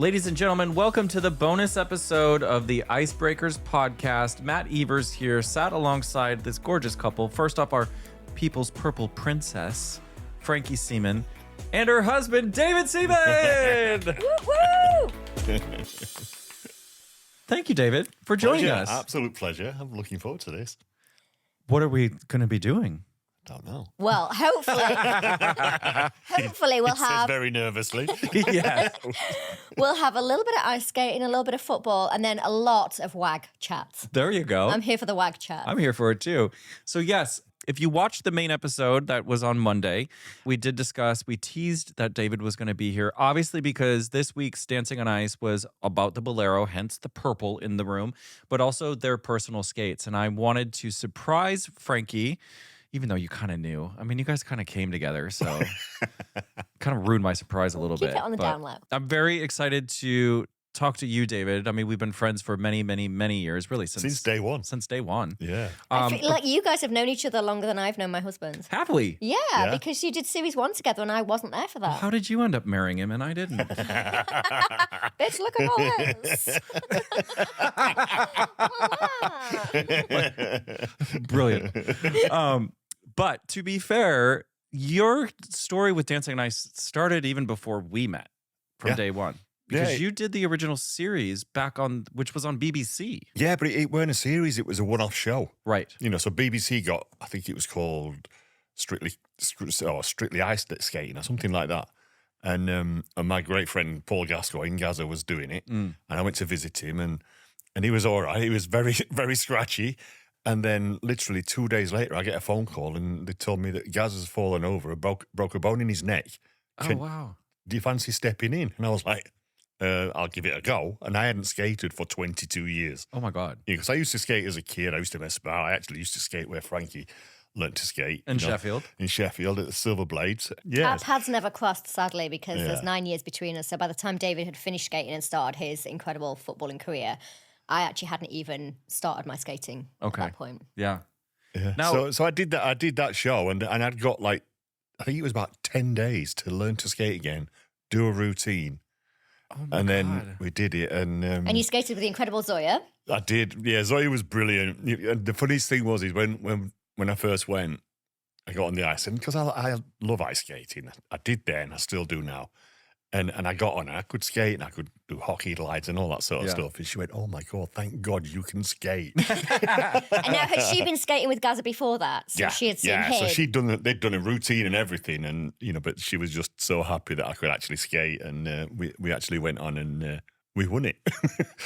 Ladies and gentlemen, welcome to the bonus episode of the Icebreakers podcast. Matt Evers here, sat alongside this gorgeous couple. First up, our people's purple princess, Frankie Seaman, and her husband, David Seaman. Woo-hoo! Thank you, David, for joining us. Absolute pleasure. I'm looking forward to this. What are we going to be doing? Don't know. Well, hopefully we'll He says have very nervously. Yeah. we'll have a little bit of ice skating, a little bit of football, and then a lot of WAG chat. There you go. I'm here for the WAG chat. I'm here for it too. So yes, if you watched the main episode that was on Monday, we teased that David was going to be here, obviously because this week's Dancing on Ice was about the Bolero, hence the purple in the room, but also their personal skates. And I wanted to surprise Frankie, even though you kind of knew. I mean, you guys kind of came together, so kind of ruined my surprise a little bit. Keep it on the But down low. I'm very excited to talk to you, David. I mean, we've been friends for many, many, many years, really since day one. Since day one. Yeah. I feel like you guys have known each other longer than I've known my husband. Have we? Yeah, because you did series 1 together and I wasn't there for that. How did you end up marrying him and I didn't? Bitch, look at all this. Brilliant. But to be fair, your story with Dancing on Ice started even before we met from day one. Because you did the original series back on, which was on BBC. Yeah, but it weren't a series. It was a one-off show. Right. You know, so BBC got, I think it was called Strictly Ice Skating or something like that. And my great friend Paul Gascoigne, Gazza, was doing it. And I went to visit him and he was all right. He was very, very scratchy. And then literally 2 days later, I get a phone call and they told me that Gazza's fallen over and broke a bone in his neck. Oh, wow. Do you fancy stepping in? And I was like, I'll give it a go. And I hadn't skated for 22 years. Oh, my God. Because I used to skate as a kid. I used to mess about. I actually used to skate where Frankie learnt to skate. In Sheffield? In Sheffield at the Silver Blades. Yeah. Our paths never crossed, sadly, because there's 9 years between us. So by the time David had finished skating and started his incredible footballing career, I actually hadn't even started my skating at that point. Yeah. Now, so I did that. I did that show, and I'd got I think it was about 10 days to learn to skate again, do a routine, God. Then we did it. And you skated with the incredible Zoya. I did. Yeah, Zoe was brilliant. And the funniest thing was when I first went, I got on the ice, and because I love ice skating, I did then, I still do now. And I got on, and I could skate, and I could do hockey slides and all that sort of stuff. And she went, "Oh my God, thank God you can skate." And now had she been skating with Gazza before that? So she had seen him. So they'd done a routine and everything, and but she was just so happy that I could actually skate, and we actually went on and we won it.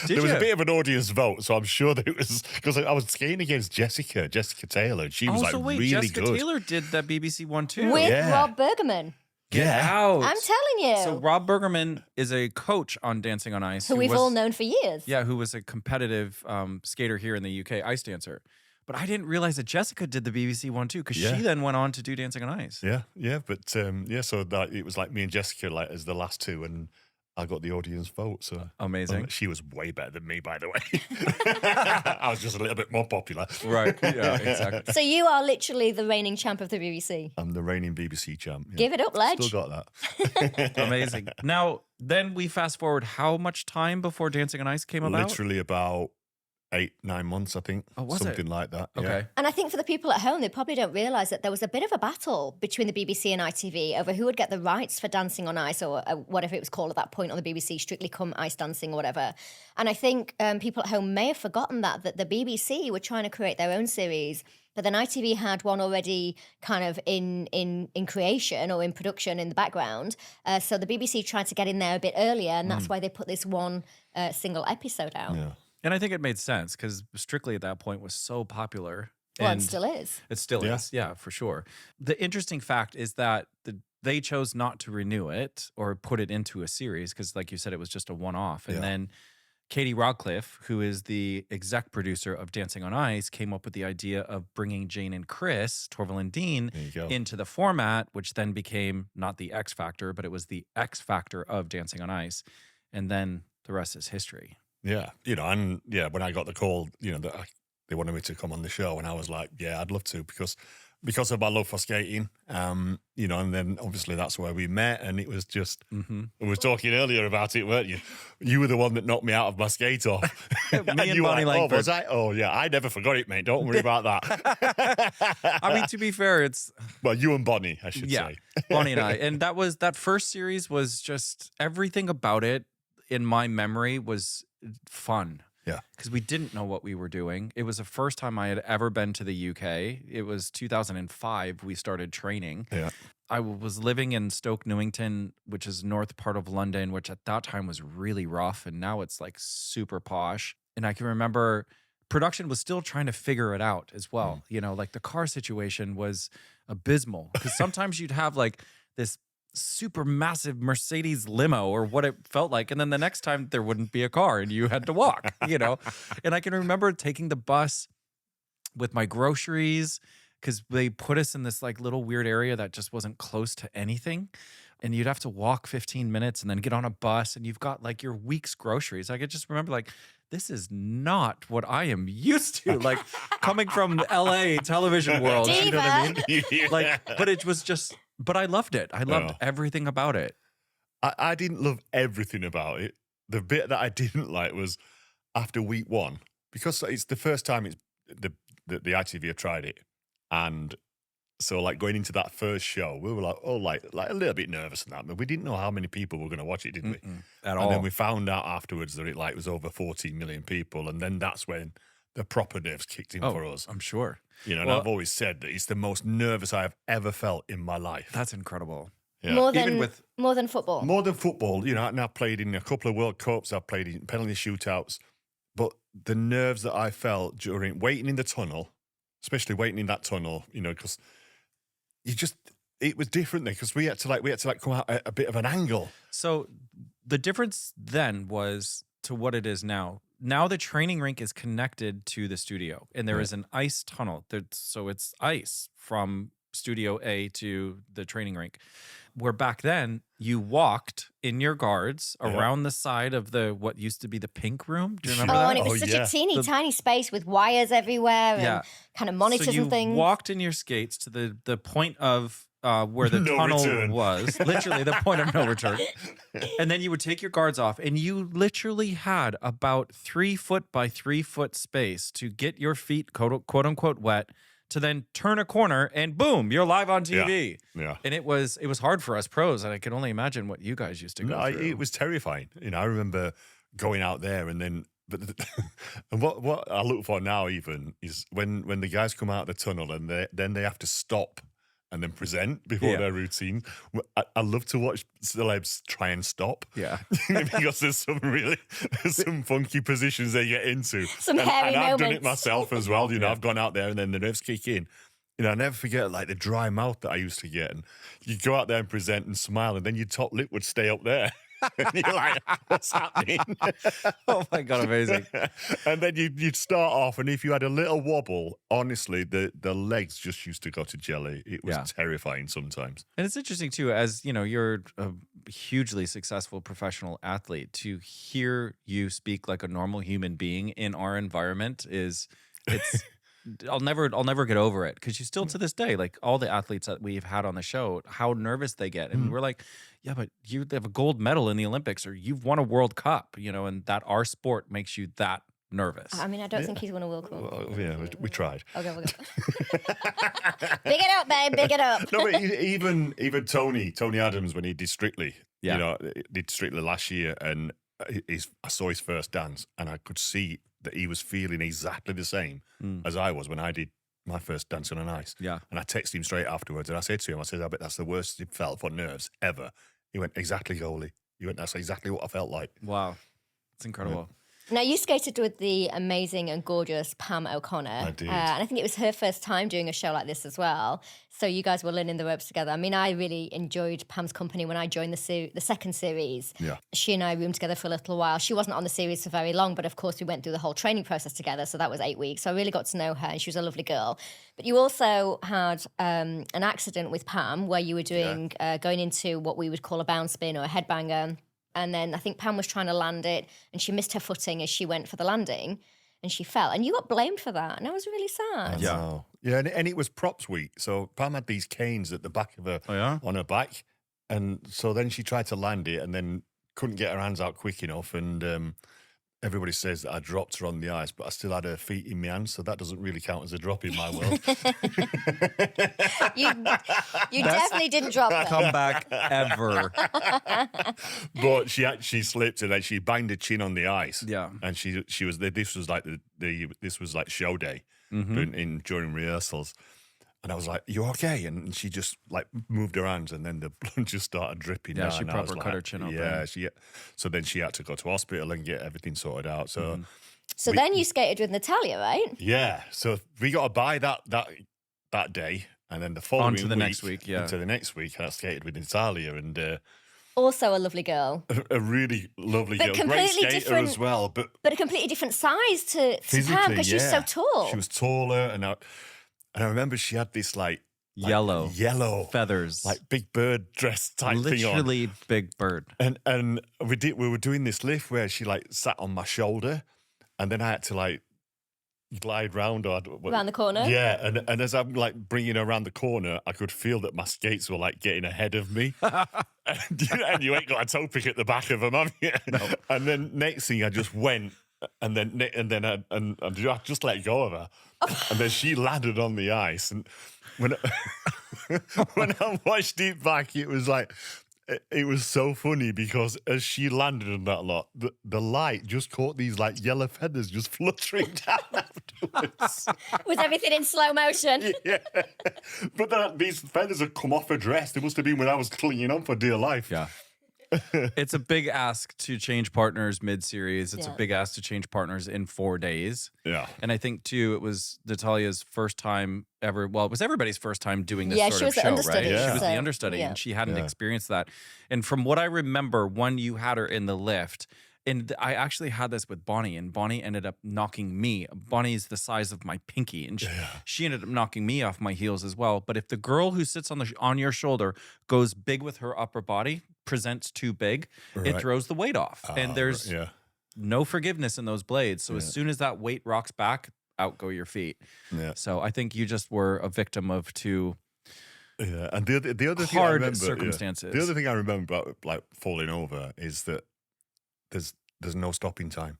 There was a bit of an audience vote, so I'm sure that it was because I was skating against Jessica Taylor, and she was really Jessica good. Jessica Taylor did that BBC one too. With Rob Bergerman. Get out. I'm telling you. So Rob Bergerman is a coach on Dancing on Ice. Who we've all known for years. Yeah, who was a competitive skater here in the UK, ice dancer. But I didn't realize that Jessica did the BBC one too, because she then went on to do Dancing on Ice. Yeah. But so that it was like me and Jessica as the last two, and I got the audience vote. So amazing. She was way better than me, by the way. I was just a little bit more popular. Right. Yeah, exactly. So you are literally the reigning champ of the BBC. I'm the reigning BBC champ. Yeah. Give it up, Ledge. Still got that. Amazing. Now, then we fast forward how much time before Dancing on Ice came about? Literally about 8-9 months, I think. Oh, was something it? like that. Okay. Yeah. And I think for the people at home, they probably don't realise that there was a bit of a battle between the BBC and ITV over who would get the rights for Dancing on Ice, or whatever it was called at that point on the BBC, Strictly Come Ice Dancing or whatever. And I think people at home may have forgotten that the BBC were trying to create their own series, but then ITV had one already kind of in creation or in production in the background. So the BBC tried to get in there a bit earlier, and that's why they put this one single episode out. Yeah. And I think it made sense because Strictly at that point was so popular. Well, and it still is. It still is, yeah, for sure. The interesting fact is that they chose not to renew it or put it into a series because, like you said, it was just a one-off. And then Katie Rodcliffe, who is the exec producer of Dancing on Ice, came up with the idea of bringing Jane and Chris, Torval and Dean, into the format, which then became not the X Factor, but it was the X Factor of Dancing on Ice. And then the rest is history. Yeah. And when I got the call, that they wanted me to come on the show, and I was like, yeah, I'd love to because of my love for skating, and then obviously that's where we met, and it was just, we were talking earlier about it, weren't you? you were the one that knocked me out of my skate off. Me and you were Bonnie like, Langford. oh, was I? Oh, yeah, I never forgot it, mate. Don't worry about that. I mean, to be fair, it's Well, you and Bonnie, I should say. Bonnie and I. And that first series was just everything about it in my memory was fun. Yeah. Because we didn't know what we were doing. It was the first time I had ever been to the UK. It was 2005 we started training. Yeah. I was living in Stoke Newington, which is north part of London, which at that time was really rough. And now it's like super posh. And I can remember production was still trying to figure it out as well. You know, like the car situation was abysmal. Because sometimes you'd have like this super massive Mercedes limo or what it felt like. And then the next time there wouldn't be a car and you had to walk, you know? And I can remember taking the bus with my groceries because they put us in this like little weird area that just wasn't close to anything. And you'd have to walk 15 minutes and then get on a bus and you've got like your week's groceries. I could just remember like, this is not what I am used to. Like coming from LA television world, you know what I mean? Like, but it was just, but I loved it. I loved everything about it. I didn't love everything about it. The bit that I didn't like was after week one, because it's the first time it's the ITV have tried it. And so like going into that first show, we were like, oh, like a little bit nervous and that, but we didn't know how many people were going to watch it, did we? At all. And then we found out afterwards that it like was over 14 million people. And then that's when the proper nerves kicked in for us. I'm sure. You know, and I've always said that it's the most nervous I have ever felt in my life. That's incredible. Yeah. More than football. More than football. You know, and I've played in a couple of World Cups. I've played in penalty shootouts. But the nerves that I felt during waiting in the tunnel, especially waiting in that tunnel, you know, because it was different there because we had to come out at a bit of an angle. So the difference then was to what it is now. Now the training rink is connected to the studio and there is an ice tunnel. So it's ice from Studio A to the training rink. Where back then you walked in your guards around the side of what used to be the pink room. Do you remember that? And it was such a teeny tiny space with wires everywhere and kind of monitors and things. You walked in your skates to the point of where the tunnel was, literally the point of no return. And then you would take your guards off and you literally had about 3 foot by 3 foot space to get your feet quote unquote wet to then turn a corner and boom, you're live on TV. Yeah. And it was hard for us pros, and I can only imagine what you guys used to go through. It was terrifying. You know, I remember going out there and then and what I look for now even is when the guys come out of the tunnel and then they have to stop and then present before their routine. I love to watch celebs try and stop. Yeah. Because there's some funky positions they get into. Some hairy and I've done moments. it myself as well. You know, I've gone out there and then the nerves kick in. You know, I never forget like the dry mouth that I used to get. And you go out there and present and smile and then your top lip would stay up there. And you're like, what's happening? Oh my God, amazing. And then you'd start off, and if you had a little wobble, honestly, the legs just used to go to jelly. It was terrifying sometimes. And it's interesting too, as you know, you're a hugely successful professional athlete. To hear you speak like a normal human being in our environment it's I'll never get over it, because you still to this day, like all the athletes that we've had on the show, how nervous they get. And we're like, yeah, but you have a gold medal in the Olympics or you've won a World Cup, you know, and that our sport makes you that nervous. I mean, I don't think he's won a World Cup. Well, yeah, we tried. Okay. Big it up, babe. Big it up. No, but even Tony Adams, when he did Strictly, Yeah. you know, did Strictly last year, and I saw his first dance, and I could see that he was feeling exactly the same as I was when I did my first dance on an ice. Yeah. And I texted him straight afterwards, and I said to him, I bet that's the worst it felt for nerves ever. He went, exactly, goalie. He went, that's exactly what I felt like. Wow. It's incredible. Now, you skated with the amazing and gorgeous Pam O'Connor. I did. And I think it was her first time doing a show like this as well. So you guys were learning the ropes together. I mean, I really enjoyed Pam's company when I joined the second series. Yeah. She and I roomed together for a little while. She wasn't on the series for very long, but of course we went through the whole training process together. So that was 8 weeks. So I really got to know her, and she was a lovely girl. But you also had an accident with Pam where you were doing going into what we would call a bounce spin or a headbanger. And then I think Pam was trying to land it, and she missed her footing as she went for the landing, and she fell. And you got blamed for that, and I was really sad. Yeah, and it was props week. So Pam had these canes at the back of her, on her back. And so then she tried to land it and then couldn't get her hands out quick enough, and everybody says that I dropped her on the ice, but I still had her feet in my hands, so that doesn't really count as a drop in my world. You definitely didn't drop her. Comeback ever. But she slipped and then she banged her chin on the ice. Yeah. And she was this was like this was like show day during rehearsals. And I was like, "You okay?" And she just like moved her hands, and then the blood just started dripping down. She and I was proper cut her chin open. Yeah, so then she had to go to hospital and get everything sorted out. So So then you skated with Natalia, right? yeah, so we got to buy that day, and then the following On to the next week, yeah. Into the next week, I skated with Natalia, and Also a lovely girl. a really lovely But girl, great completely skater different- as well, but But a completely different size to Pam physically, because she's so tall. She was taller, and I remember she had this like Yellow feathers, like big bird dress type thing on. literally big bird. And we were doing this lift where she like sat on my shoulder, and then I had to like glide round Around the corner? Yeah, and as I'm like bringing her around the corner, I could feel that my skates were like getting ahead of me. and you ain't got a toe pick at the back of them, have you? No. And then next thing I just went, and then I just let go of her, and then she landed on the ice. And when when I watched it back, it was like. It was so funny because as she landed on that lot, the light just caught these like yellow feathers just fluttering down afterwards. Was everything in slow motion? Yeah. But these feathers had come off her dress. They must have been when I was clinging on for dear life. Yeah. It's a big ask to change partners mid-series. It's a Yeah. big ask to change partners in 4 days. Yeah. And I think, too, it was Natalia's first time ever. Well, it was everybody's first time doing this Yeah, sort she of was the show, right? understudy, She was the so, understudy, yeah. and she hadn't Yeah. experienced that. And from what I remember, when you had her in the lift, and I actually had this with Bonnie, and Bonnie ended up knocking me. Bonnie's the size of my pinky, and she ended up knocking me off my heels as well. But if the girl who sits on your shoulder goes big with her upper body, presents too big, it Right. throws the weight off. And there's yeah. no forgiveness in those blades. So as soon as that weight rocks back, out go your feet. Yeah. So I think you just were a victim of two Yeah. And the other thing I hard remember, circumstances. The other thing I remember about like falling over is that there's no stopping time.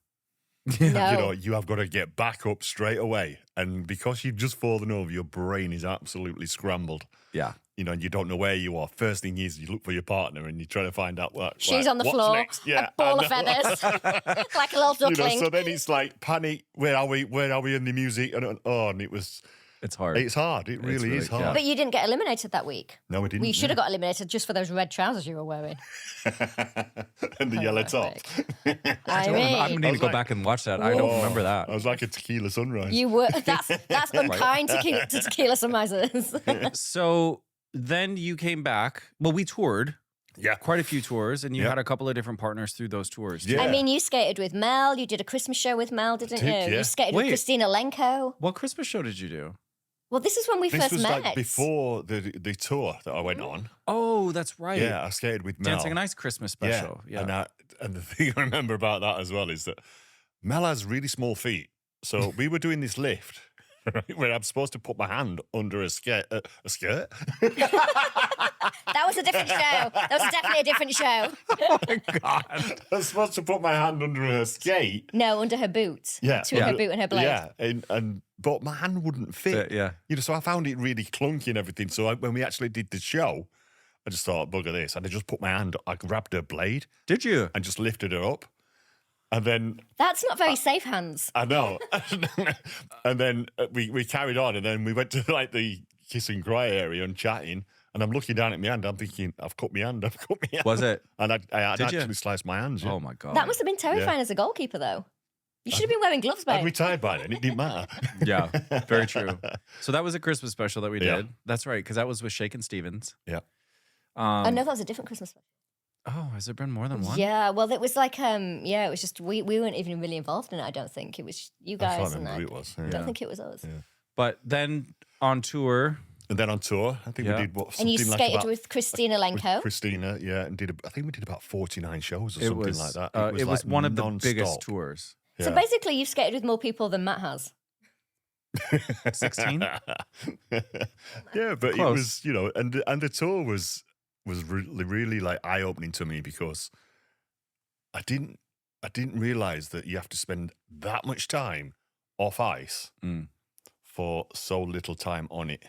No. You know, you have got to get back up straight away. And because you've just fallen over, your brain is absolutely scrambled. Yeah. You know, and you don't know where you are. First thing is you look for your partner and you're trying to find out what She's on the what's floor, next. Yeah, a ball I of know. feathers, like a little You know, duckling. so then it's like panic. Where are we? Where are we in the music? And It's hard. it's hard. It really really- is hard. yeah. But you didn't get eliminated that week. No, we didn't. We should have got eliminated just for those red trousers you were wearing. and the yellow top. Horrific. I I'm mean, going to was go like- back and watch that. I don't remember that. I was like a tequila sunrise. you were. That's unkind to tequila sunrisers. So then you came back. Well, we toured yeah. quite a few tours, and you Yeah. had a couple of different partners through those tours. too. Yeah. I mean, you skated with Mel. You did a Christmas show with Mel, didn't you? yeah. You skated Wait. with Christina Lenko. What Christmas show did you do? Well, this is when we This first was met. like before the tour that I went on. Oh, that's right. Yeah, I skated with Mel. Dancing on Ice Christmas special. Yeah. And the thing I remember about that as well is that Mel has really small feet. So we were doing this lift right, where I'm supposed to put my hand under a skirt. A skirt? That was a different show. That was definitely a different show. I'm supposed to put my hand under her skate. No, under her boot. Yeah. Between her boot and her blade. Yeah, but my hand wouldn't fit. Yeah. You know, so I found it really clunky and everything. So when we actually did the show, I just thought, bugger this. And I just put my hand, I grabbed her blade Did you? and just lifted her up. And then, That's not very safe hands. I know. And then we carried on. And then we went to like the kiss and cry area and chatting. And I'm looking down at my hand. I'm thinking, I've cut my hand. Was it? And I had Did you? actually sliced my hands. Yeah. Oh, my God. That must have been terrifying as a goalkeeper, though. You should have been wearing gloves, I'd babe. retired by then. It didn't matter. Yeah, very true. So that was a Christmas special that we Yeah. did. That's right, because that was with Shakin' Stevens. Yeah. Oh, no, that was a different Christmas special. Oh, has there been more than one? Yeah, well, it was like, it was just, we weren't even really involved in it, I don't think. It was you I guys can't and remember who it was. I Yeah. don't think it was us. But then on tour, And then on tour, I think Yeah. we did what? And you something like skated about- with Christina with Lenko. Christina, yeah, and I think we did about 49 shows or it something was like that. it was like one of the non-stop. biggest tours. So Yeah. basically, you've skated with more people than Matt has. 16? Yeah, but it Close. was, you know, and the tour was really, really like eye opening to me because I didn't realize that you have to spend that much time off ice for so little time on it.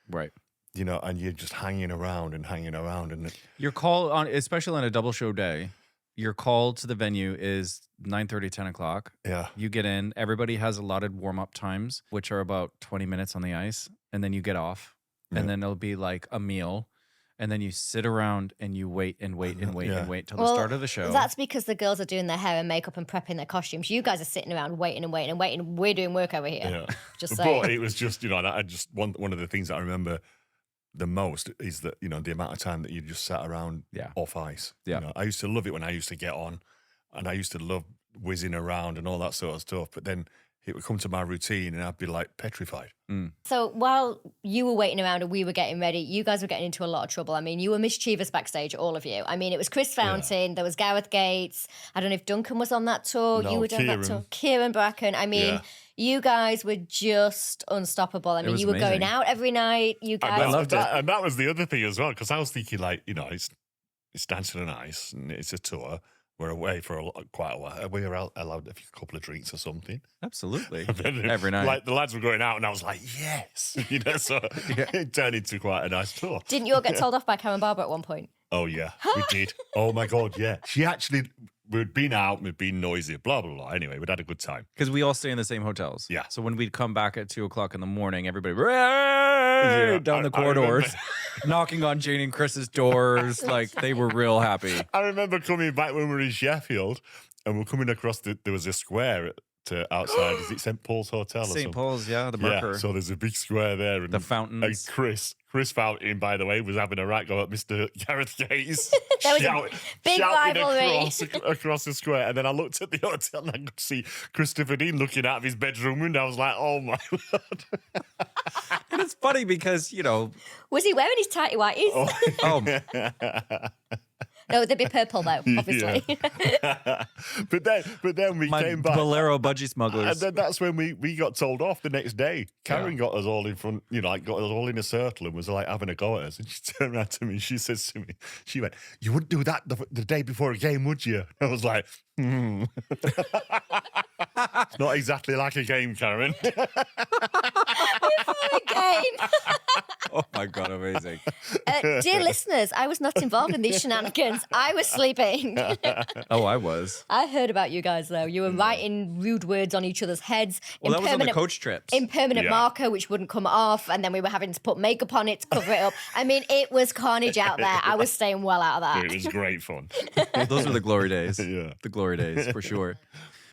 Right. You know, and you're just hanging around and Your call on, especially on a double show day, your call to the venue is 9:30, 10 o'clock. Yeah. You get in, everybody has allotted warm-up times, which are about 20 minutes on the ice, and then you get off. Yeah. And then it'll be like a meal. And then you sit around and you wait and wait and wait and wait till the start of the show. That's because the girls are doing their hair and makeup and prepping their costumes. You guys are sitting around waiting and waiting and waiting. We're doing work over here. Yeah. Just saying. But it was just, you know, I just one of the things that I remember the most is that, you know, the amount of time that you just sat around off ice. Yeah. You know, I used to love it when I used to get on, and I used to love whizzing around and all that sort of stuff. But then it would come to my routine and I'd be like petrified. So while you were waiting around and we were getting ready, you guys were getting into a lot of trouble. I mean, you were mischievous backstage, all of you. I mean, it was Chris Fountain, there was Gareth Gates. I don't know if Duncan was on that tour. No, you were on that tour. Kieran Bracken. I mean, you guys were just unstoppable. I mean, you were going out every night. You guys. I loved it. And that was the other thing as well, because I was thinking, like, you know, it's Dancing on Ice and it's a tour. We're away for quite a while. We were allowed a couple of drinks or something. Absolutely. Every night. Like the lads were going out and I was like, yes. You know, so it turned into quite a nice tour. Didn't you all get told off by Karen Barber at one point? Oh, yeah, we did. Oh, my God, yeah. She actually, we'd been out, we'd been noisy, blah, blah, blah. Anyway, we'd had a good time. Because we all stay in the same hotels. Yeah. So when we'd come back at 2 o'clock in the morning, everybody down the corridors, knocking on Jane and Chris's doors. Like, they were real happy. I remember coming back when we were in Sheffield and we're coming across, there was a square outside. Is it St. Paul's Hotel or something? St. Paul's, yeah, the marker. Yeah, so there's a big square there. And, the fountains. And Chris Fountain, by the way, was having a right go at Mr. Gareth Gates. There was a big rivalry. Across the square. And then I looked at the hotel and I could see Christopher Dean looking out of his bedroom window. I was like, oh, my Lord. And it's funny because, you know. Was he wearing his tighty whities? Oh. No, they'd be purple though, obviously. Yeah. but then we came back. Bolero budgie smugglers. And then that's when we got told off the next day. Karen got us all in front, you know, like got us all in a circle and was like having a go at us. And she turned around to me and she says to me, she went, "You wouldn't do that the day before a game, would you?" I was like, It's not exactly like a game, Karen. Oh my God, amazing. Dear listeners, I was not involved in these shenanigans. I was sleeping. Oh, I was. I heard about you guys, though. You were writing rude words on each other's heads. Well, that was on the coach trips. Impermanent marker, which wouldn't come off, and then we were having to put makeup on it to cover it up. I mean, it was carnage out there. I was staying well out of that. It was great fun. Those were the glory days. Yeah. The glory days, for sure.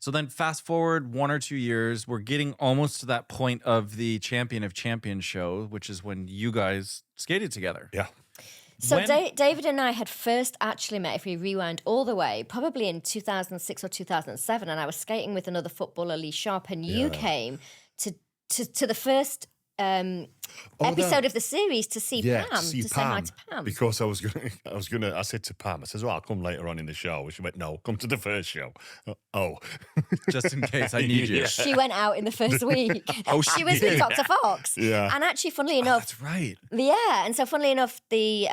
So then fast forward 1 or 2 years, we're getting almost to that point of the Champion of Champions show, which is when you guys skated together. Yeah. So David and I had first actually met, if we rewind all the way, probably in 2006 or 2007, and I was skating with another footballer, Lee Sharp, and you came to the first episode of the series to see Pam, to say hi to Pam. Because I said to Pam, I said, "Well, I'll come later on in the show." And she went, "No, come to the first show." Oh, just in case I need you. She went out in the first week. She was with Dr. Fox. Yeah. And actually, funnily enough, that's right. Yeah, and so funnily enough, the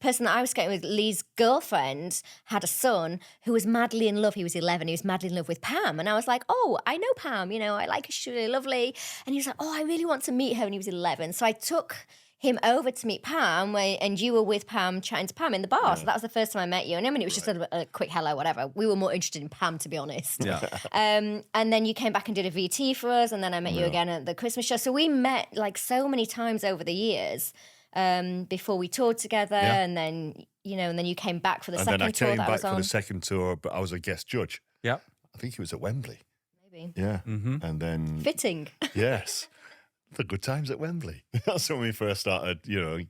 person that I was skating with, Lee's girlfriend, had a son who was madly in love. He was 11. He was madly in love with Pam, and I was like, "Oh, I know Pam. You know, I like her. She's really lovely." And he was like, "Oh, I really want to meet her." And he was 11. So I took him over to meet Pam, and you were with Pam chatting to Pam in the bar. Yeah. So that was the first time I met you. And I mean, it was just a quick hello, whatever. We were more interested in Pam, to be honest. Yeah. And then you came back and did a VT for us, and then I met you again at the Christmas show. So we met like so many times over the years before we toured together, and then you came back for the second tour. And then I came back for the second tour, but I was a guest judge. Yeah. I think it was at Wembley. Maybe. Yeah. Mm-hmm. And then fitting. Yes. The good times at Wembley. That's when we first started, getting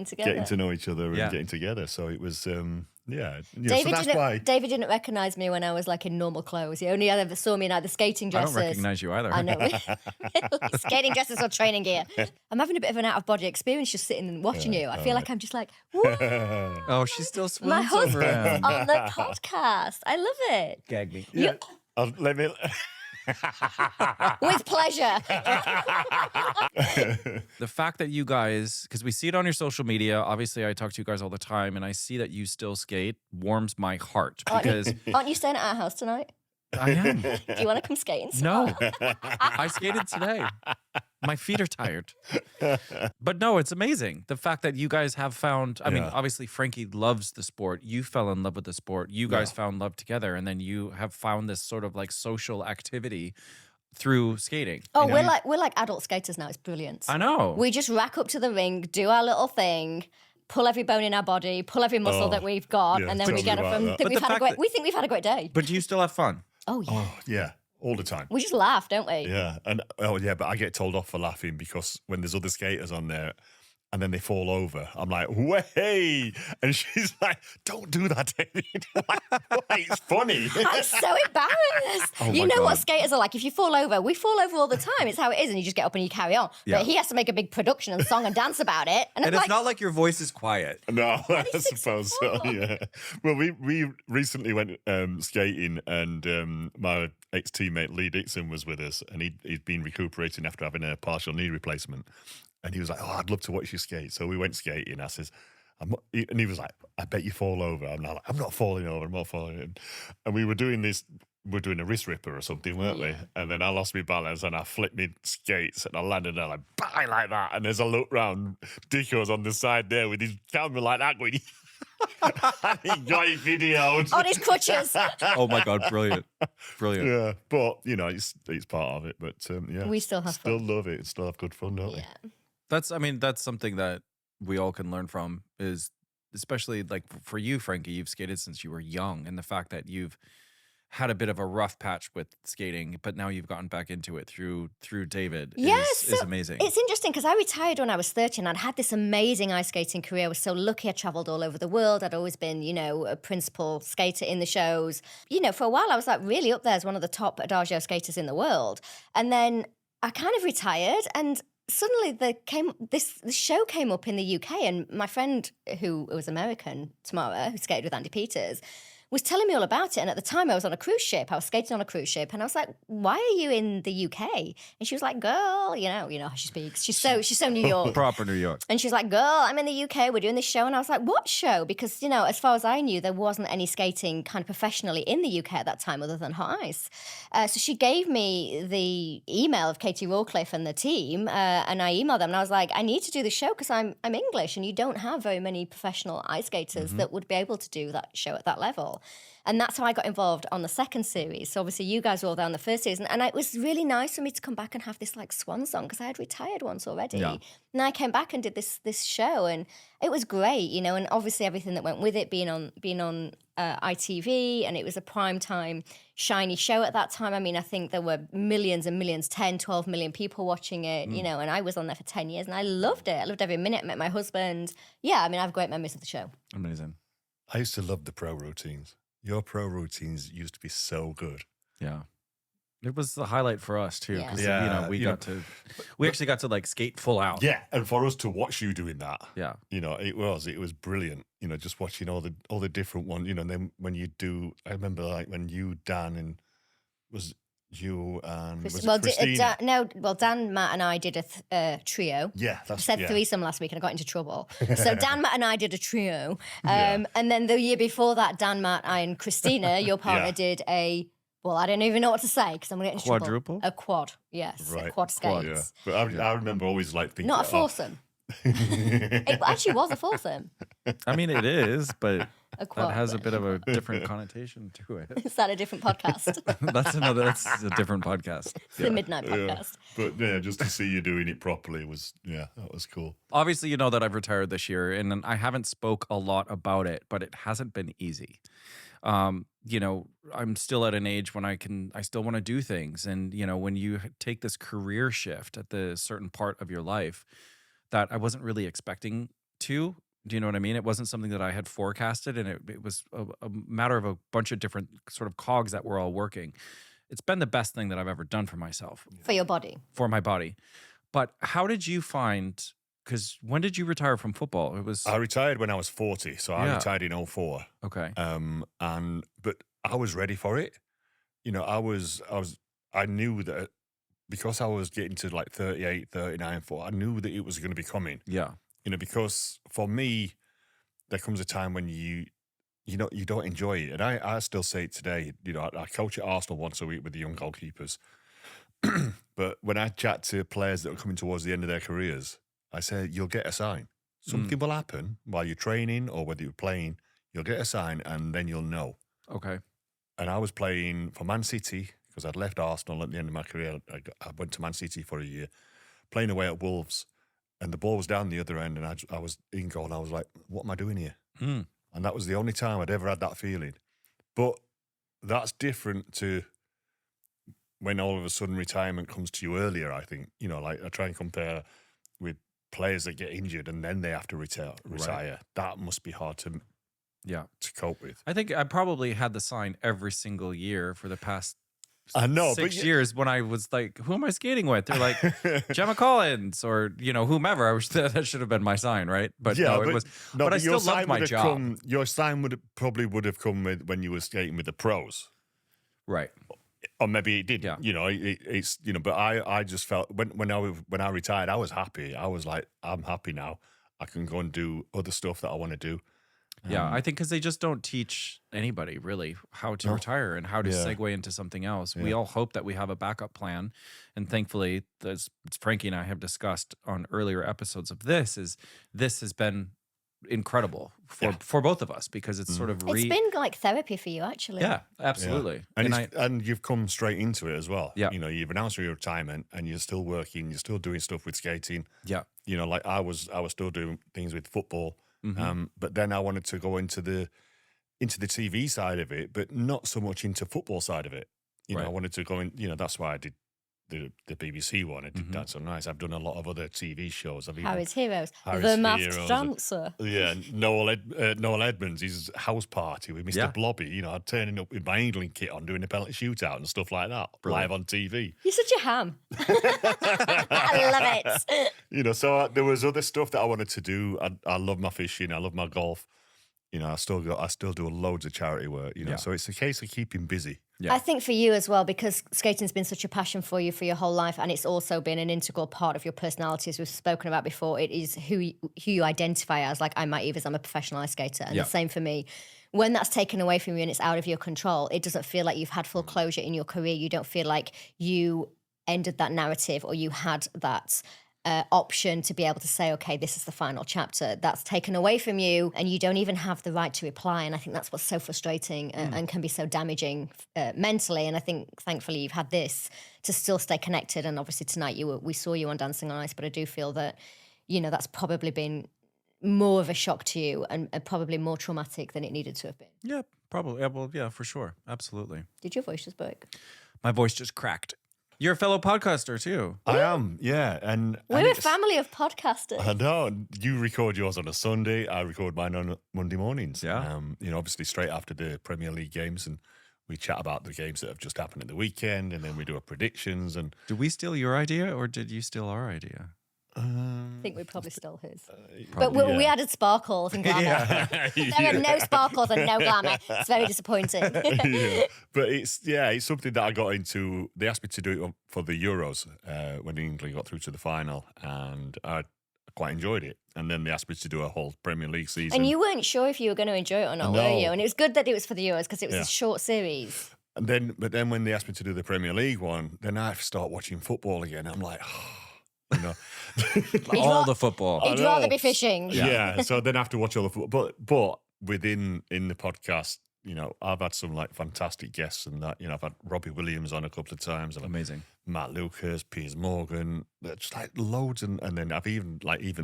together, getting to know each other and getting together. So it was, David so that's why David didn't recognise me when I was like in normal clothes. He only ever saw me in either skating dresses. I don't recognise you either. I know. Skating dresses or training gear. I'm having a bit of an out of body experience just sitting and watching you. I feel like I'm just like, whoa. Oh, she still swoons My husband's over him. on the podcast. I love it. Gag me. Yeah. Let me. With pleasure. The fact that you guys, because we see it on your social media, obviously I talk to you guys all the time, and I see that you still skate, warms my heart because Aren't you staying at our house tonight? I am. Do you want to come skating? No, I skated today. My feet are tired. But no, it's amazing. The fact that you guys have found, I mean, obviously Frankie loves the sport. You fell in love with the sport. You guys found love together. And then you have found this sort of like social activity through skating. Oh, you know? we're like adult skaters now. It's brilliant. I know. We just rack up to the rink, do our little thing, pull every bone in our body, pull every muscle that we've got, and then tell we me get up about and that. think we think we've had a great day. But do you still have fun? Oh yeah. Oh, yeah, all the time. We just laugh, don't we? Yeah, and but I get told off for laughing because when there's other skaters on there and then they fall over, I'm like, way, and she's like, don't do that, David. It's funny. I'm so embarrassed. Oh you my know God. what skaters are like. If you fall over, we fall over all the time. It's how it is, and you just get up and you carry on. Yeah. But he has to make a big production and song and dance about it. And, And I'm it's like, not like your voice is quiet. No, I he's suppose so. 64. Yeah. Well, we recently went skating, and my ex-teammate Lee Dixon was with us, and he'd been recuperating after having a partial knee replacement, and he was like, "Oh, I'd love to watch you skate." So we went skating. I says, and he was like, "I bet you fall over." I'm not falling over. I'm not falling over. And we were doing this. We're doing a wrist ripper or something, weren't we? And then I lost my balance and I flipped my skates and I landed there like bang like that. And as I look round, Dicko's on the side there with his camera like that going. And he got it videoed. on his crutches. Oh my God, brilliant. Brilliant. Yeah, but you know, it's part of it. But yeah, We still have still fun. love it. Still have good fun, don't we? Yeah. That's something that we all can learn from, is especially like for you, Frankie, you've skated since you were young, and the fact that you've had a bit of a rough patch with skating, but now you've gotten back into it through David is amazing. It's interesting because I retired when I was 30 and I'd had this amazing ice skating career. I was so lucky. I traveled all over the world. I'd always been, a principal skater in the shows. For a while I was like really up there as one of the top Adagio skaters in the world. And then I kind of retired, and suddenly this show came up in the UK, and my friend who was American, Tamara, who skated with Andy Peters, was telling me all about it. And at the time I was on a cruise ship. I was skating on a cruise ship, and I was like, "Why are you in the UK?" And she was like, "Girl, you know how she speaks. She's so New York." Proper New York. And she's like, "Girl, I'm in the UK. We're doing this show." And I was like, "What show?" Because, as far as I knew, there wasn't any skating kind of professionally in the UK at that time other than hot ice. So she gave me the email of Katie Rawcliffe and the team, and I emailed them. And I was like, "I need to do the show because I'm English, and you don't have very many professional ice skaters that would be able to do that show at that level." And that's how I got involved on the second series. So obviously you guys were all there on the first season. And it was really nice for me to come back and have this like swan song, because I had retired once already. Yeah. And I came back and did this show, and it was great, and obviously everything that went with it, being on ITV, and it was a primetime shiny show at that time. I mean, I think there were millions and millions, 10, 12 million people watching it, and I was on there for 10 years and I loved it. I loved every minute. I met my husband. Yeah, I mean, I have great memories of the show. Amazing. I used to love the pro routines. Your pro routines used to be so good. Yeah. It was the highlight for us too, Yeah. because Yeah, we actually got to like skate full out. Yeah, and for us to watch you doing that, Yeah. it was brilliant. Just watching all the different ones. And then when you do, I remember like when you, Dan, and was you and was it Christina? Dan, Matt, and I did a trio. Yeah, I that's said threesome last week and I got into trouble. So Dan, Matt, and I did a trio. Yeah. And then the year before that, Dan, Matt, and Christina, your partner, Yeah. did I don't even know what to say because I'm going to get into Quadruple? trouble. A quad, yes. Right. A quad skates. Yeah, but I remember always like thinking, Not a foursome. It actually was a foursome. I mean, it is, but A quad. that has a bit of a different connotation to it. Is that a different podcast? That's a different podcast. It's the Midnight Yeah. Podcast. But yeah, just to see you doing it properly that was cool. Obviously, you know that I've retired this year, and I haven't spoke a lot about it, but it hasn't been easy. I'm still at an age when I still want to do things. And, when you take this career shift at the certain part of your life that I wasn't really expecting to, do you know what I mean? It wasn't something that I had forecasted, and it was a matter of a bunch of different sort of cogs that were all working. It's been the best thing that I've ever done for myself, For your body. for my body. But how did you find, because when did you retire from football? It was, I retired when I was 40, so I Yeah. retired in 04. okay. But I was ready for it. I was I knew that because I was getting to like 38, 39, 40, I knew that it was going to be coming. Yeah. Because for me, there comes a time when you don't enjoy it. And I still say it today. I coach at Arsenal once a week with the young goalkeepers. But when I chat to players that are coming towards the end of their careers, I say, you'll get a sign. Something will happen while you're training or whether you're playing. You'll get a sign and then you'll know. Okay. And I was playing for Man City because I'd left Arsenal at the end of my career. I went to Man City for a year, playing away at Wolves. And the ball was down the other end and I was in goal and I was like, what am I doing here? And that was the only time I'd ever had that feeling. But that's different to when all of a sudden retirement comes to you earlier, I think. Like I try and compare with players that get injured and then they have to retire. Right. That must be hard to cope with. I think I probably had the sign every single year for the past I know, 6 years when I was like, who am I skating with? They're like, Gemma Collins or, whomever. I wish that should have been my sign, right? But no, it was. But I still loved my job. Your sign probably would have come with when you were skating with the pros. Right. Or maybe it did. Yeah. It's but I just felt when I retired, I was happy. I was like, I'm happy now. I can go and do other stuff that I want to do. Yeah, I think because they just don't teach anybody really how to retire and how to segue into something else. We all hope that we have a backup plan, and thankfully, as Frankie and I have discussed on earlier episodes of this has been incredible for both of us because it's sort of it's been like therapy for you, actually. Yeah, absolutely. Yeah. And you've come straight into it as well. Yeah. You've announced your retirement and you're still working, you're still doing stuff with skating. Yeah. Like I was still doing things with football. But then I wanted to go into the TV side of it, but not so much into football side of it. I wanted to go in. That's why I did the BBC one. I did That's So Nice. I've done a lot of other TV shows. Harry's Heroes, Harry's The Masked Heroes, Dancer. Yeah, Noel Edmonds, his house party with Mr. Blobby. I'd turning up with my England kit on, doing a penalty shootout and stuff like that, live on TV. You're such a ham. I love it. So there was other stuff that I wanted to do. I love my fishing. I love my golf. I still do loads of charity work. So it's a case of keeping busy. Yeah. I think for you as well, because skating's been such a passion for you for your whole life, and it's also been an integral part of your personality, as we've spoken about before. It is who you identify as. Like I'm Evers, I'm a professional ice skater, and the same for me. When that's taken away from you and it's out of your control, it doesn't feel like you've had full closure in your career. You don't feel like you ended that narrative or you had that option to be able to say, okay, this is the final chapter. That's taken away from you and you don't even have the right to reply. And I think that's what's so frustrating and can be so damaging mentally. And I think thankfully you've had this to still stay connected. And obviously tonight we saw you on Dancing on Ice, but I do feel that, that's probably been more of a shock to you and probably more traumatic than it needed to have been. Yeah, probably. Well, yeah, for sure. Absolutely. Did your voice just break? My voice just cracked. You're a fellow podcaster too. I am, yeah. And we're a family of podcasters. I know. You record yours on a Sunday. I record mine on Monday mornings. Yeah. Obviously straight after the Premier League games, and we chat about the games that have just happened at the weekend, and then we do our predictions. And did we steal your idea, or did you steal our idea? I think we probably stole his. But we added sparkles and glamour. There are no sparkles and no glamour. It's very disappointing. But it's something that I got into. They asked me to do it for the Euros when England got through to the final, and I quite enjoyed it. And then they asked me to do a whole Premier League season. And you weren't sure if you were going to enjoy it or not, were you? And it was good that it was for the Euros because it was a short series. And then when they asked me to do the Premier League one, then I start watching football again. I'm like, all the football. He'd rather be fishing. Yeah. So then I have to watch all the football. But in the podcast, I've had some like fantastic guests and that. I've had Robbie Williams on a couple of times. Amazing. Matt Lucas, Piers Morgan, just like loads. And then I've even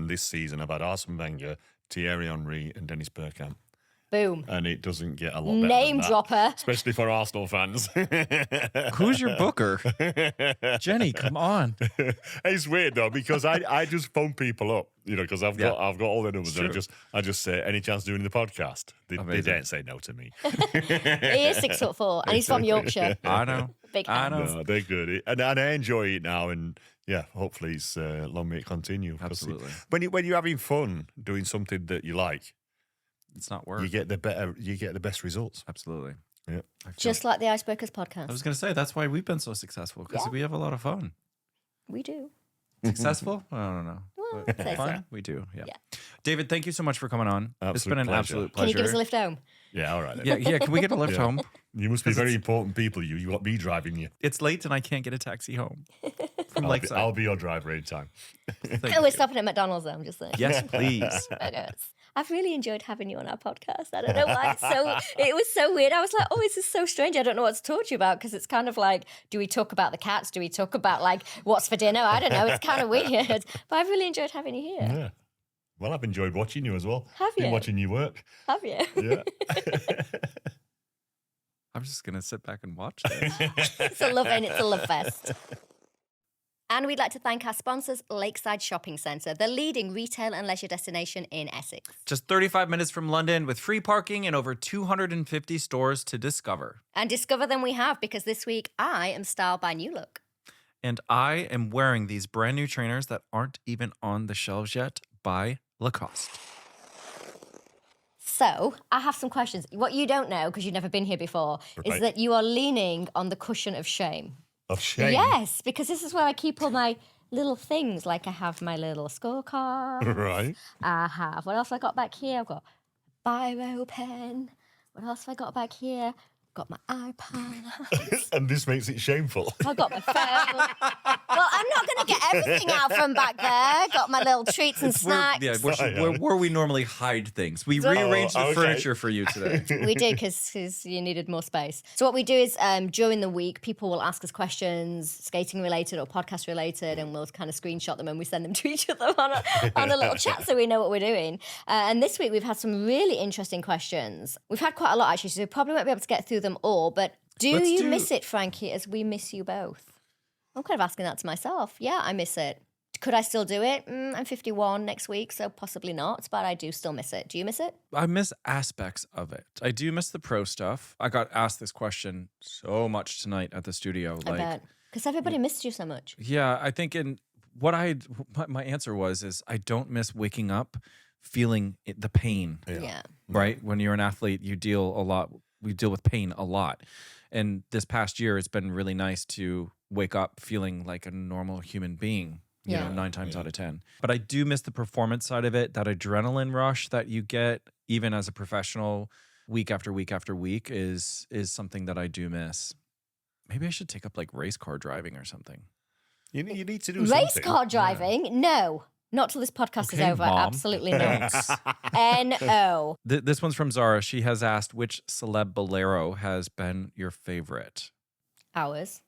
this season, I've had Arsene Wenger, Thierry Henry, and Dennis Bergkamp. Boom. And it doesn't get a lot better Name than that, dropper. especially for Arsenal fans. Who's your booker? Jenny, come on. It's weird though, because I just phone people up, because I've got all their numbers. And I just say, any chance doing the podcast? They don't say no to me. He is 6'4" and he's from Yorkshire. I know. Big I fan. know. No, they're good. And I enjoy it now, and hopefully it's long may it continue. Absolutely. When you're having fun doing something that you like, it's not work. you get the best results. Absolutely. Yeah. Just like the Icebreakers podcast. I was going to say, that's why we've been so successful, because we have a lot of fun. We do. Successful? I don't know. Well, But I'd say fun? so. We do, yeah. Yeah. David, thank you so much for coming on. It's Absolute been an pleasure. absolute Can you pleasure. give us a lift home? Yeah, all right. Then. Yeah, can we get a lift Yeah. home? You must be very important people. You got me driving you. It's late and I can't get a taxi home from Lakeside. I'll be your driver anytime. Thank Oh, we're you. stopping at McDonald's though, I'm just saying. Yes, please. Okay. I've really enjoyed having you on our podcast. I don't know why it was so weird. I was like, oh, this is so strange. I don't know what to talk to you about because it's kind of like, do we talk about the cats? Do we talk about like what's for dinner? I don't know. It's kind of weird. But I've really enjoyed having you here. Yeah. Well, I've enjoyed watching you as well. Have you? Been watching you work. Have you? Yeah. I'm just going to sit back and watch this. It's a love fest. And we'd like to thank our sponsors, Lakeside Shopping Centre, the leading retail and leisure destination in Essex. Just 35 minutes from London with free parking and over 250 stores to discover. And discover them we have because this week I am styled by New Look. And I am wearing these brand new trainers that aren't even on the shelves yet by Lacoste. So, I have some questions. What you don't know, because you've never been here before, is Right. that you are leaning on the cushion of shame. Of shame. Yes, because this is where I keep all my little things. Like I have my little scorecard. Right. I have. What else have I got back here? I've got a biro pen. What else have I got back here? Got my iPad. And this makes it shameful. I've got my phone. Well, I'm not going to get everything out from back there. Got my little treats and snacks. Where we normally hide things. We rearranged the okay. furniture for you today. We did because you needed more space. So what we do is during the week, people will ask us questions, skating related or podcast related, and we'll kind of screenshot them and we send them to each other on a little chat so we know what we're doing. And this week we've had some really interesting questions. We've had quite a lot actually, so we probably won't be able to get through them all. But Let's you do- miss it, Frankie, as we miss you both? I'm kind of asking that to myself. Yeah, I miss it. Could I still do it? I'm 51 next week, so possibly not, but I do still miss it. Do you miss it? I miss aspects of it. I do miss the pro stuff. I got asked this question so much tonight at the studio. I bet. Because everybody missed you so much. Yeah, I think what my answer is I don't miss waking up feeling the pain. Yeah. Right? When you're an athlete, we deal with pain a lot. And this past year, it's been really nice to wake up feeling like a normal human being, you know, 9 times out of 10. But I do miss the performance side of it, that adrenaline rush that you get even as a professional week after week after week is something that I do miss. Maybe I should take up like race car driving or something. You need to do something. Race car driving? No. Not till this podcast is Okay, over. Mom. Absolutely not. N-O. This one's from Zara. She has asked, which celeb bolero has been your favorite? Ours.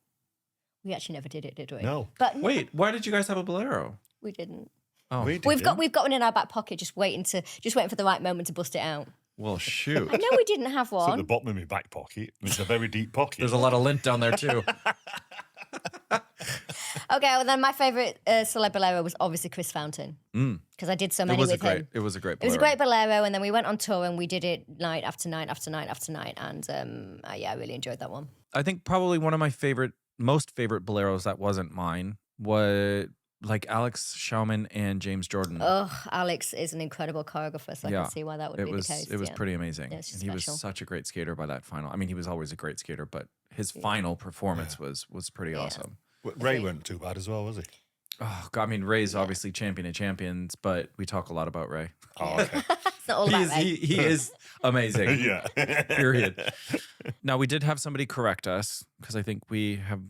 We actually never did it, did we? No. But Wait, why did you guys have a bolero? we didn't. Oh, We We've got didn't. one in our back pocket, just waiting for the right moment to bust it out. well, shoot. I know we didn't have It's at the one. bottom of my back pocket. And it's a very deep pocket. There's a lot of lint down there too. Okay, well then my favourite celeb bolero was obviously Chris Fountain because I did so many with him. It was a great. It was a bolero. great bolero, and then we went on tour and we did it night after night after night after night, and I really enjoyed that one. I think probably one of my most favorite boleros that wasn't mine was like Alex Schauman and James Jordan. Oh, Alex is an incredible choreographer, so I Yeah. can see why that would it be was the case. it was yeah. pretty amazing. Yeah, it's just and he was special. such a great skater by that final. I mean, he was always a great skater, but his final performance was pretty awesome. Ray weren't too bad as well, was he? Oh God, I mean, Ray's obviously champion of champions, but we talk a lot about Ray. Oh, okay. It's not all about Ray. He is amazing. yeah. Period. Now, we did have somebody correct us because I think we have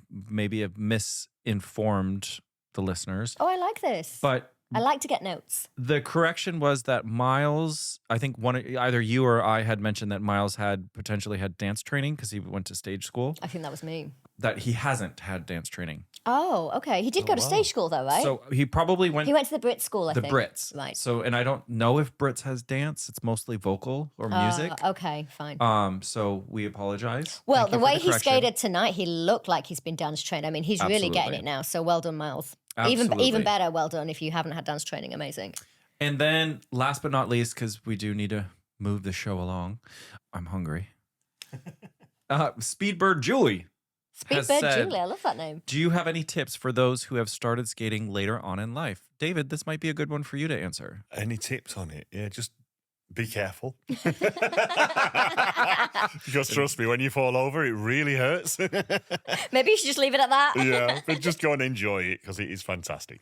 misinformed the listeners. Oh, I like this. But I like to get notes. the correction was that Miles, I think either you or I had mentioned that Miles had potentially had dance training because he went to stage school, I think that was me. that he hasn't had dance training. Oh, okay. He did go to stage school though, right? So he probably went He went to the Brit school, I the think. Brits. Right. So, and I don't know if Brits has dance. It's mostly vocal or music. Okay, fine. So we apologize. Well, Thank the you for way he correction. skated tonight, he looked like he's been dance trained. I mean, he's really getting Absolutely. it now. So well done, Miles. Absolutely. Even better, well done if you haven't had dance training. Amazing. And then last but not least, because we do need to move the show along, I'm hungry. Speedbird Julie has Speedbird said, Julie, I love that name. do you have any tips for those who have started skating later on in life? David, this might be a good one for you to answer. Any tips on it? Yeah, just Be careful. Because trust me, when you fall over, it really hurts. Maybe you should just leave it at that. Yeah, but just go and enjoy it because it is fantastic.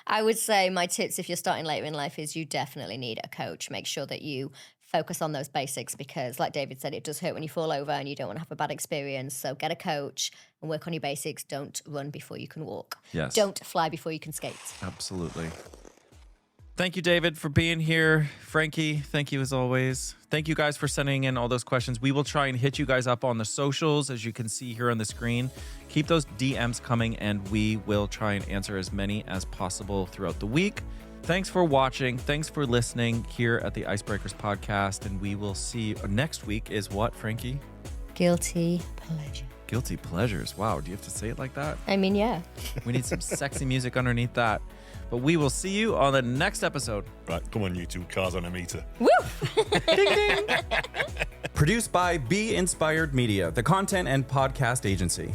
I would say my tips if you're starting later in life is you definitely need a coach. Make sure that you focus on those basics because, like David said, it does hurt when you fall over and you don't want to have a bad experience. So get a coach and work on your basics. Don't run before you can walk. Yes. Don't fly before you can skate. Absolutely. Thank you, David, for being here. Frankie, thank you as always. Thank you guys for sending in all those questions. We will try and hit you guys up on the socials, as you can see here on the screen. Keep those DMs coming, and we will try and answer as many as possible throughout the week. Thanks for watching. Thanks for listening here at the Icebreakers podcast, and we will see you next week is what, Frankie? Guilty pleasure. Guilty pleasures. Wow, do you have to say it like that? I mean, yeah. We need some sexy music underneath that. But we will see you on the next episode. Right, come on, you two. Cars on a meter. Woo! Ding, ding. Produced by Be Inspired Media, the content and podcast agency.